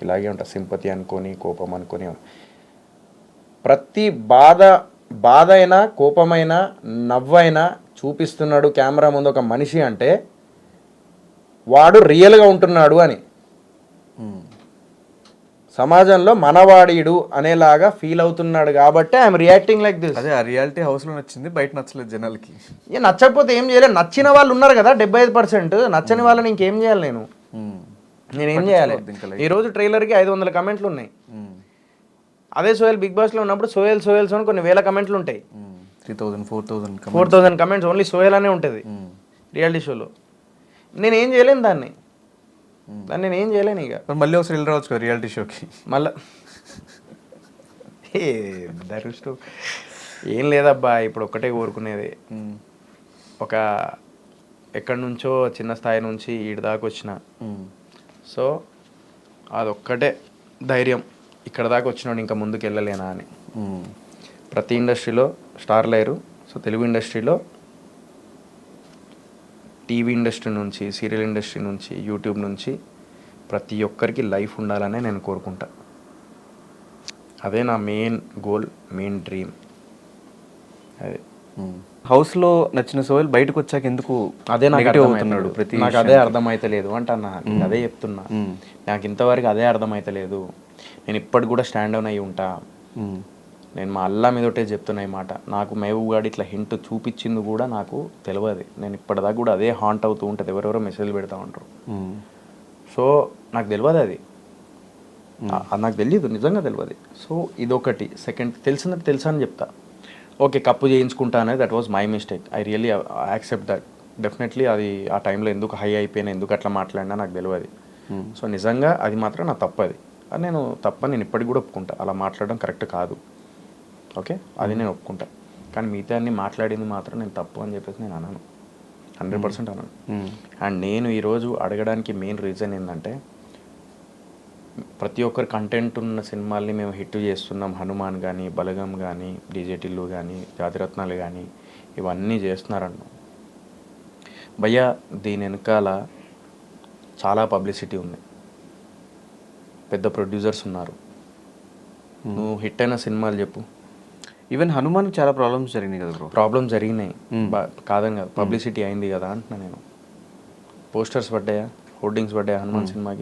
ఇలాగే ఉంటా, సింపతి అనుకొని కోపం అనుకొని. ప్రతి బాధ అయినా కోపమైనా నవ్వైనా చూపిస్తున్నాడు కెమెరా ముందు ఒక మనిషి అంటే వాడు రియల్గా ఉంటున్నాడు అని. సమాజంలో మనవాడీడు అనేలాగా ఫీల్ అవుతున్నాడు కాబట్టి ఐఎమ్ రియాక్టింగ్ లైక్ దిస్. అదే ఆ రియాలిటీ హౌస్లో నచ్చింది, బయట నచ్చలేదు జనాలకి. ఇక నచ్చకపోతే ఏం చేయలేదు. నచ్చిన వాళ్ళు ఉన్నారు కదా 75%, నచ్చని వాళ్ళని ఇంకేం చేయాలి నేనేం చేయాలి? ఈరోజు ట్రైలర్కి 500 కమెంట్లు ఉన్నాయి. అదే సోహెల్ బిగ్ బాస్లో ఉన్నప్పుడు సోహెల్స్ అని కొన్ని వేల కమెంట్లు ఉంటాయి. 4,000 కమెంట్స్ ఓన్లీ సోహెల్ అనే ఉంటుంది రియాలిటీ షోలో. నేనేం చేయలేను దాన్ని నేను చేయలేను. ఇక మళ్ళీ ఒకసారి వెళ్ళి రావచ్చు కదా రియాలిటీ షోకి. మళ్ళా దరుష్టు ఏం లేదబ్బా, ఇప్పుడు ఒక్కటే కోరుకునేది. ఒక ఎక్కడి నుంచో చిన్న స్థాయి నుంచి ఈడి దాకా వచ్చిన. సో అదొక్కటే ధైర్యం, ఇక్కడ దాకా వచ్చినాడు ఇంకా ముందుకు వెళ్ళలేనా అని. ప్రతి ఇండస్ట్రీలో స్టార్ లేరు. సో తెలుగు ఇండస్ట్రీలో టీవీ ఇండస్ట్రీ నుంచి, సీరియల్ ఇండస్ట్రీ నుంచి, యూట్యూబ్ నుంచి ప్రతి ఒక్కరికి లైఫ్ ఉండాలనే నేను కోరుకుంటా. అదే నా మెయిన్ గోల్, మెయిన్ డ్రీమ్. అదే హౌస్లో నచ్చిన సోహెల్ బయటకు వచ్చాక ఎందుకు అదే నాకు అవుతున్నాడు? నాకు అదే అర్థమైతలేదు అంటన్నా. అదే చెప్తున్నా, నాకు ఇంతవరకు అదే అర్థమైతలేదు. నేను ఇప్పటికి కూడా స్టాండ్ అవున్ అయ్యి ఉంటా. నేను మా అల్లా మీద ఒకటే చెప్తున్నా ఈ మాట. నాకు మహబూబ్ గాడు ఇట్లా హింట్ చూపించింది కూడా నాకు తెలియదు. నేను ఇప్పటిదాకా కూడా అదే హాంట్ అవుతూ ఉంటుంది. ఎవరెవరో మెసేజ్లు పెడతా ఉంటారు. సో నాకు తెలియదు అది నాకు తెలియదు, నిజంగా తెలియదు. సో ఇదొకటి. సెకండ్, తెలిసినట్టు తెలుసా అని చెప్తా. ఓకే, కప్పు చేయించుకుంటా అనేది that was my mistake. I really accept that. Definitely అది ఆ టైంలో ఎందుకు హై అయిపోయినా, ఎందుకు అట్లా మాట్లాడినా నాకు తెలియదు. సో నిజంగా అది మాత్రం నా తప్పది. అది నేను నేను ఇప్పటికి కూడా ఒప్పుకుంటా. అలా మాట్లాడడం కరెక్ట్ కాదు. ఓకే, అది నేను ఒప్పుకుంటా. కానీ మిగతా అన్ని మాట్లాడింది మాత్రం నేను తప్పు అని చెప్పేసి నేను అనను, 100% అనను. అండ్ నేను ఈరోజు అడగడానికి మెయిన్ రీజన్ ఏంటంటే, ప్రతి ఒక్కరి కంటెంట్ ఉన్న సినిమాల్ని మేము హిట్ చేస్తున్నాం. హనుమాన్ కానీ, బలగం కానీ, డీజే టిల్లు కానీ, జాతిరత్నాలు కానీ ఇవన్నీ చేస్తున్నారన్న భయ్యా. దీని వెనకాల చాలా పబ్లిసిటీ ఉంది, పెద్ద ప్రొడ్యూసర్స్ ఉన్నారు. నువ్వు హిట్ అయిన సినిమాలు చెప్పు. ఈవెన్ హనుమాన్ చాలా ప్రాబ్లమ్స్ జరిగినాయి కదా బ్రో. ప్రాబ్లమ్స్ జరిగినాయి కాదని కదా, పబ్లిసిటీ అయింది కదా అంటున్నా నేను. పోస్టర్స్ పడ్డాయా, హోర్డింగ్స్ పడ్డాయా హనుమాన్ సినిమాకి?